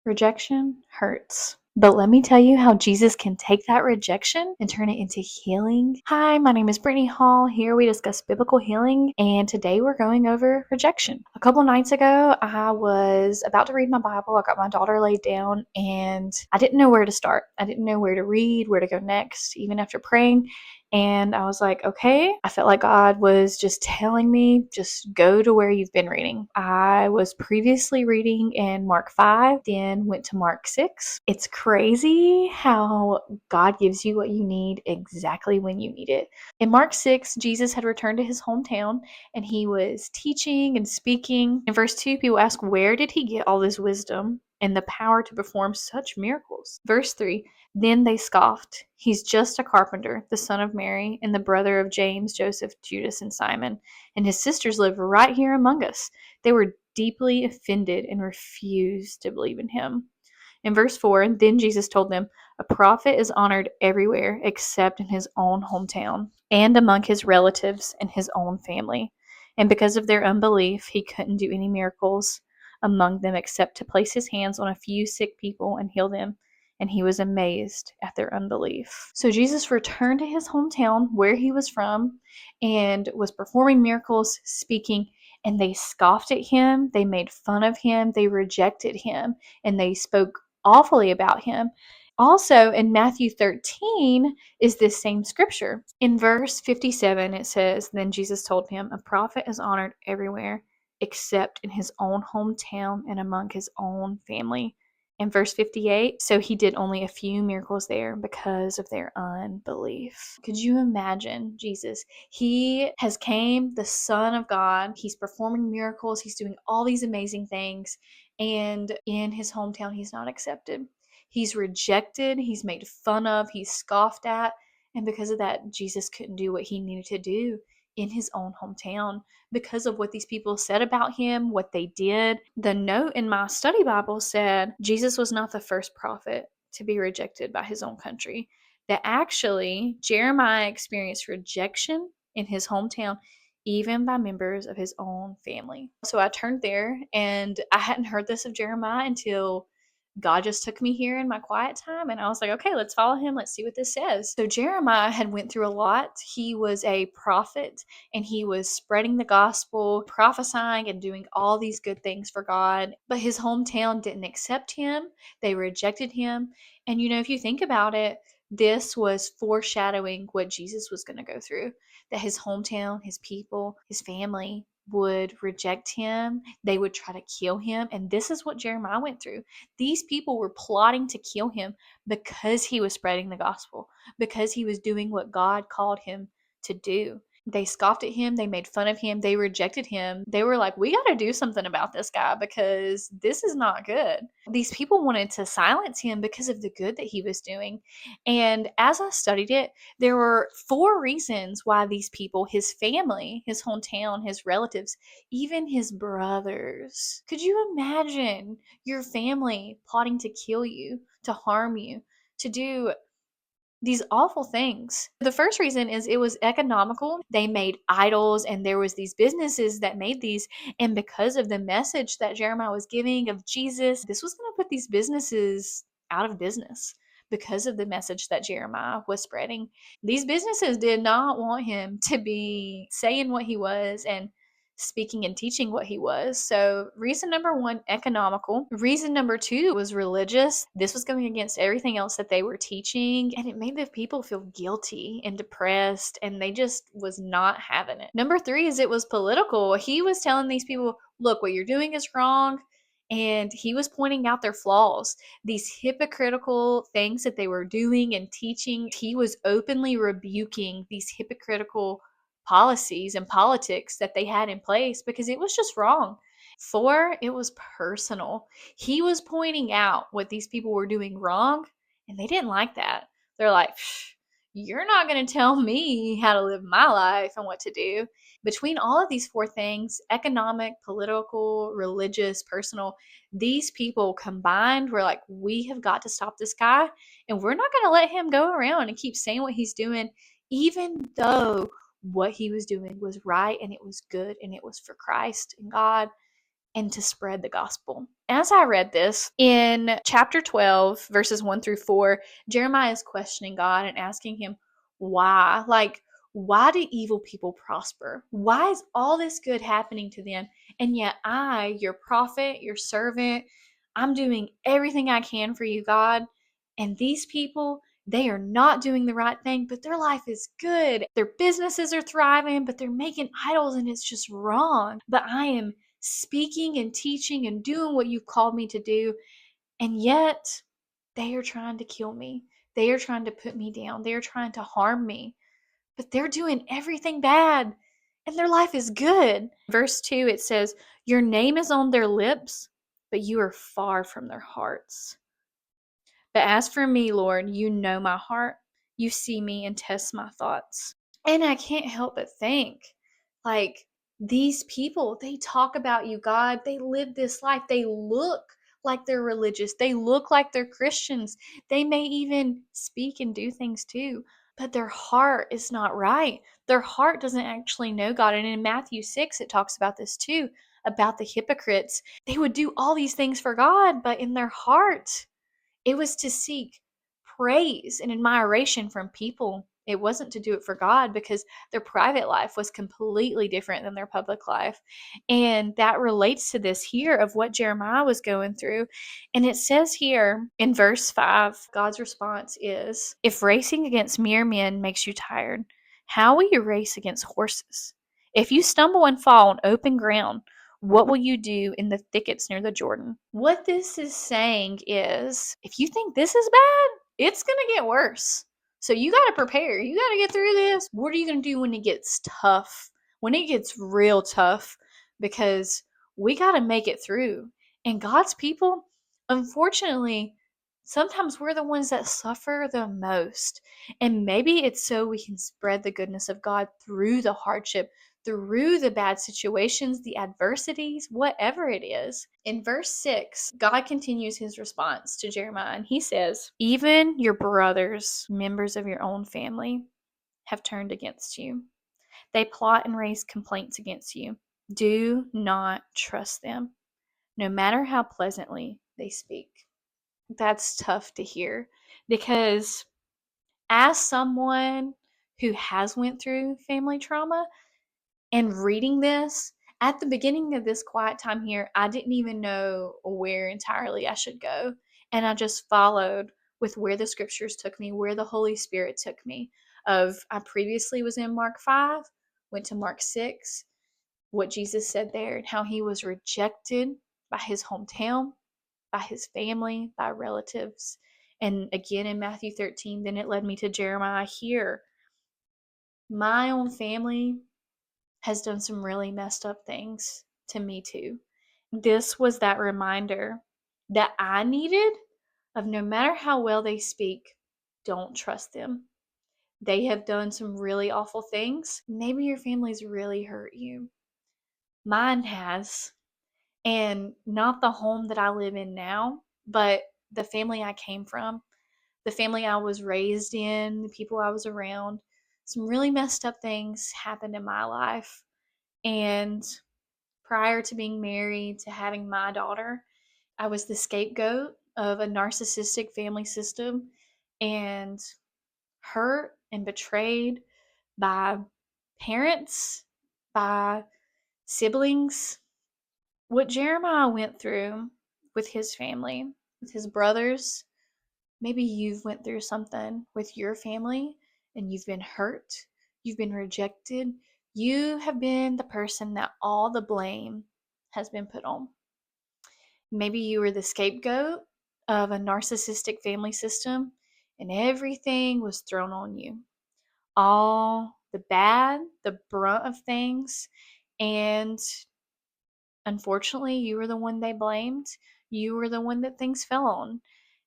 Rejection hurts. But let me tell you how Jesus can take that rejection and turn it into healing. Hi, my name is Brittany Hall. Here we discuss biblical healing, and today we're going over rejection. A couple nights ago, I was about to read my Bible. I got my daughter laid down, and I didn't know where to start. I didn't know where to read, where to go next, even after praying. And I was like, okay, I felt like God was just telling me, just go to where you've been reading. I was previously reading in Mark 5, then went to Mark 6. It's crazy how God gives you what you need exactly when you need it. In Mark 6, Jesus had returned to his hometown and he was teaching and speaking. In verse 2, people ask, where did he get all this wisdom and the power to perform such miracles? Verse 3, then they scoffed. He's just a carpenter, the son of Mary, and the brother of James, Joseph, Judas, and Simon. And his sisters live right here among us. They were deeply offended and refused to believe in him. In verse 4, then Jesus told them, a prophet is honored everywhere except in his own hometown and among his relatives and his own family. And because of their unbelief, he couldn't do any miracles among them except to place his hands on a few sick people and heal them. And he was amazed at their unbelief. So Jesus returned to his hometown where he was from and was performing miracles, speaking, and they scoffed at him, they made fun of him, they rejected him, and they spoke awfully about him. Also, in Matthew 13 is this same scripture. In verse 57, it says, then Jesus told him, a prophet is honored everywhere except in his own hometown and among his own family. In verse 58, so he did only a few miracles there because of their unbelief. Could you imagine Jesus? He has came, the Son of God. He's performing miracles. He's doing all these amazing things. And in his hometown, he's not accepted. He's rejected. He's made fun of. He's scoffed at. And because of that, Jesus couldn't do what he needed to do in his own hometown because of what these people said about him, what they did. The note in my study Bible said Jesus was not the first prophet to be rejected by his own country. That actually Jeremiah experienced rejection in his hometown, even by members of his own family. So I turned there, and I hadn't heard this of Jeremiah until God just took me here in my quiet time, and I was like, okay, let's follow him. Let's see what this says. So Jeremiah had went through a lot. He was a prophet, and he was spreading the gospel, prophesying, and doing all these good things for God. But his hometown didn't accept him. They rejected him. And if you think about it, this was foreshadowing what Jesus was going to go through, that his hometown, his people, his family would reject him. They would try to kill him. And this is what Jeremiah went through. These people were plotting to kill him because he was spreading the gospel, because he was doing what God called him to do. They scoffed at him. They made fun of him. They rejected him. They were like, we got to do something about this guy because this is not good. These people wanted to silence him because of the good that he was doing. And as I studied it, there were 4 reasons why these people, his family, his hometown, his relatives, even his brothers, could you imagine your family plotting to kill you, to harm you, to do these awful things? The first reason is it was economical. They made idols, and there was these businesses that made these, and because of the message that Jeremiah was giving of Jesus, this was going to put these businesses out of business because of the message that Jeremiah was spreading. These businesses did not want him to be saying what he was and speaking and teaching what he was. So reason number 1, economical. Reason number 2 was religious. This was going against everything else that they were teaching, and it made the people feel guilty and depressed, and they just was not having it. Number 3 is it was political. He was telling these people, look, what you're doing is wrong. And he was pointing out their flaws, these hypocritical things that they were doing and teaching. He was openly rebuking these hypocritical policies and politics that they had in place because it was just wrong. 4, it was personal. He was pointing out what these people were doing wrong, and they didn't like that. They're like, you're not going to tell me how to live my life and what to do. Between all of these 4 things, economic, political, religious, personal, these people combined were like, we have got to stop this guy, and we're not going to let him go around and keep saying what he's doing, even though what he was doing was right and it was good and it was for Christ and God. and to spread the gospel. As I read this in chapter 12, verses 1 through 4, Jeremiah is questioning God and asking him, why? Like, why do evil people prosper? Why is all this good happening to them? And yet I, your prophet, your servant, I'm doing everything I can for you, God. And these people, they are not doing the right thing, but their life is good. Their businesses are thriving, but they're making idols and it's just wrong. But I am speaking and teaching and doing what you've called me to do. And yet they are trying to kill me. They are trying to put me down. They are trying to harm me. But they're doing everything bad and their life is good. Verse 2, it says, your name is on their lips, but you are far from their hearts. But as for me, Lord, you know my heart. You see me and test my thoughts. And I can't help but think, like, these people, they talk about you, God. They live this life. They look like they're religious. They look like they're Christians. They may even speak and do things too, but their heart is not right. Their heart doesn't actually know God. And in Matthew 6, it talks about this too, about the hypocrites. They would do all these things for God, but in their heart, it was to seek praise and admiration from people. It wasn't to do it for God because their private life was completely different than their public life. And that relates to this here of what Jeremiah was going through. And it says here in verse 5, God's response is, if racing against mere men makes you tired, how will you race against horses? If you stumble and fall on open ground, what will you do in the thickets near the Jordan? What this is saying is, if you think this is bad, it's going to get worse. So you got to prepare. You got to get through this. What are you going to do when it gets tough? When it gets real tough? Because we got to make it through. And God's people, unfortunately, sometimes we're the ones that suffer the most. And maybe it's so we can spread the goodness of God through the hardship, through the bad situations, the adversities, whatever it is. In verse 6, God continues his response to Jeremiah, and he says, even your brothers, members of your own family, have turned against you. They plot and raise complaints against you. Do not trust them, no matter how pleasantly they speak. That's tough to hear because as someone who has went through family trauma, and reading this, at the beginning of this quiet time here, I didn't even know where entirely I should go. And I just followed with where the scriptures took me, where the Holy Spirit took me. I previously was in Mark 5, went to Mark 6, what Jesus said there, and how he was rejected by his hometown, by his family, by relatives. And again in Matthew 13, then it led me to Jeremiah here. My own family has done some really messed up things to me too. This was that reminder that I needed of no matter how well they speak, don't trust them. They have done some really awful things. Maybe your family's really hurt you. Mine has. And not the home that I live in now, but the family I came from, the family I was raised in, the people I was around. Some really messed up things happened in my life. And prior to being married, to having my daughter, I was the scapegoat of a narcissistic family system and hurt and betrayed by parents, by siblings. What Jeremiah went through with his family, with his brothers, maybe you've went through something with your family and you've been hurt, you've been rejected, you have been the person that all the blame has been put on. Maybe you were the scapegoat of a narcissistic family system and everything was thrown on you. All the bad, the brunt of things, and unfortunately, you were the one they blamed. You were the one that things fell on.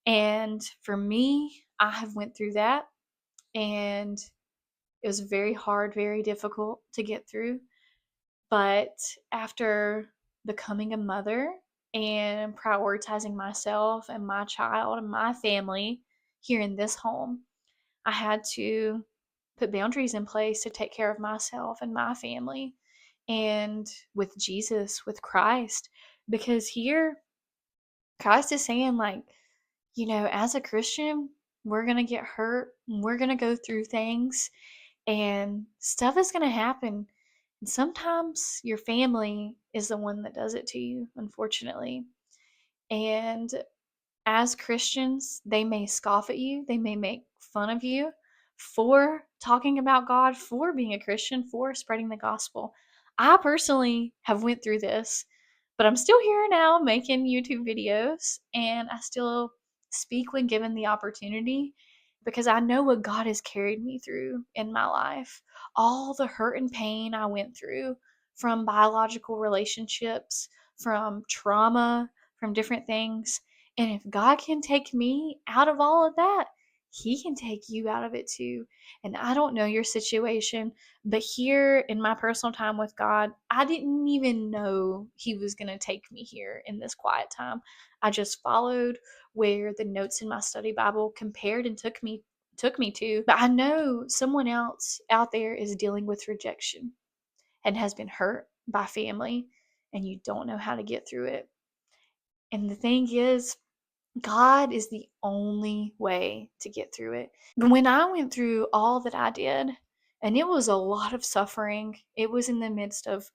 And for me, I have went through that and it was very hard, very difficult to get through. But after becoming a mother and prioritizing myself and my child and my family here in this home, I had to put boundaries in place to take care of myself and my family. And with Jesus, with Christ, Because here, Christ is saying, like, as a Christian, we're going to get hurt. We're going to go through things and stuff is going to happen. And sometimes your family is the one that does it to you, unfortunately. And as Christians, they may scoff at you, they may make fun of you for talking about God, for being a Christian, for spreading the gospel. I personally have went through this, but I'm still here now making YouTube videos, and I still speak when given the opportunity because I know what God has carried me through in my life. All the hurt and pain I went through from biological relationships, from trauma, from different things. And if God can take me out of all of that, He can take you out of it too. And I don't know your situation, but here in my personal time with God, I didn't even know He was going to take me here in this quiet time. I just followed where the notes in my study Bible compared and took me to. But I know someone else out there is dealing with rejection and has been hurt by family, and you don't know how to get through it. And the thing is, God is the only way to get through it. When I went through all that I did, and it was a lot of suffering, it was in the midst of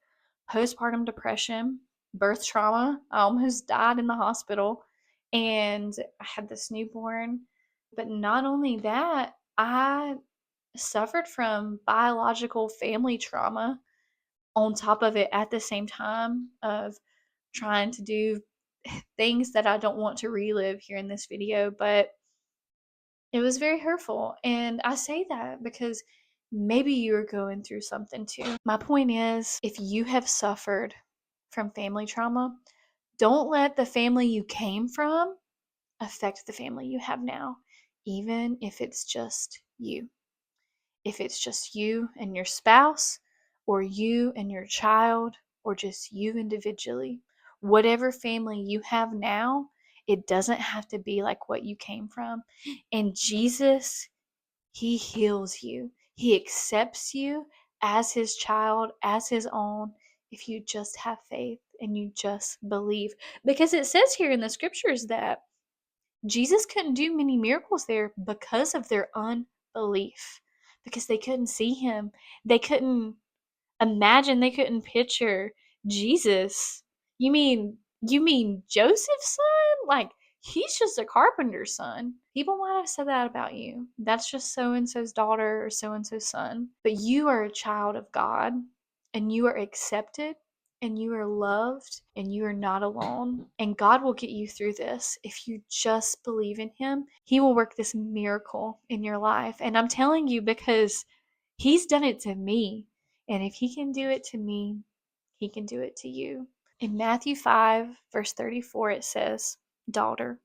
postpartum depression, birth trauma. I almost died in the hospital, and I had this newborn. But not only that, I suffered from biological family trauma on top of it at the same time of trying to do things that I don't want to relive here in this video, but it was very hurtful. And I say that because maybe you're going through something too. My point is, if you have suffered from family trauma, don't let the family you came from affect the family you have now, even if it's just you. If it's just you and your spouse, or you and your child, or just you individually, whatever family you have now, it doesn't have to be like what you came from. And Jesus, He heals you, He accepts you as His child, as His own, if you just have faith and you just believe. Because it says here in the scriptures that Jesus couldn't do many miracles there because of their unbelief, because they couldn't see Him. They couldn't imagine, they couldn't picture Jesus. You mean Joseph's son? Like, he's just a carpenter's son. People might have said that about you. That's just so and so's daughter or so and so's son. But you are a child of God, and you are accepted, and you are loved, and you are not alone. And God will get you through this if you just believe in Him. He will work this miracle in your life. And I'm telling you because He's done it to me. And if He can do it to me, He can do it to you. In Matthew 5, verse 34, it says, Daughter,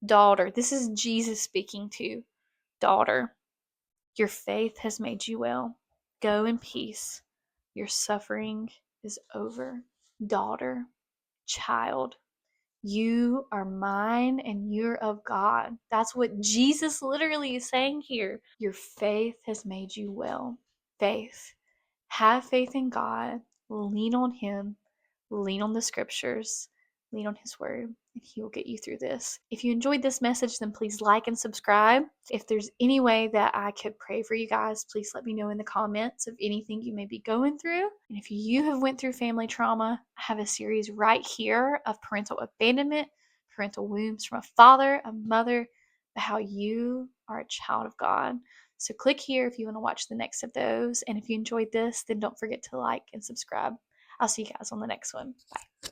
daughter, this is Jesus speaking to daughter, your faith has made you well. Go in peace. Your suffering is over. Daughter, child, you are mine and you're of God. That's what Jesus literally is saying here. Your faith has made you well. Faith. Have faith in God. Lean on Him. Lean on the scriptures. Lean on His word, and He will get you through this. If you enjoyed this message, then please like and subscribe. If there's any way that I could pray for you guys, please let me know in the comments of anything you may be going through. And if you have went through family trauma, I have a series right here of parental abandonment, parental wounds from a father, a mother, how you are a child of God. So click here if you want to watch the next of those. And if you enjoyed this, then don't forget to like and subscribe. I'll see you guys on the next one. Bye.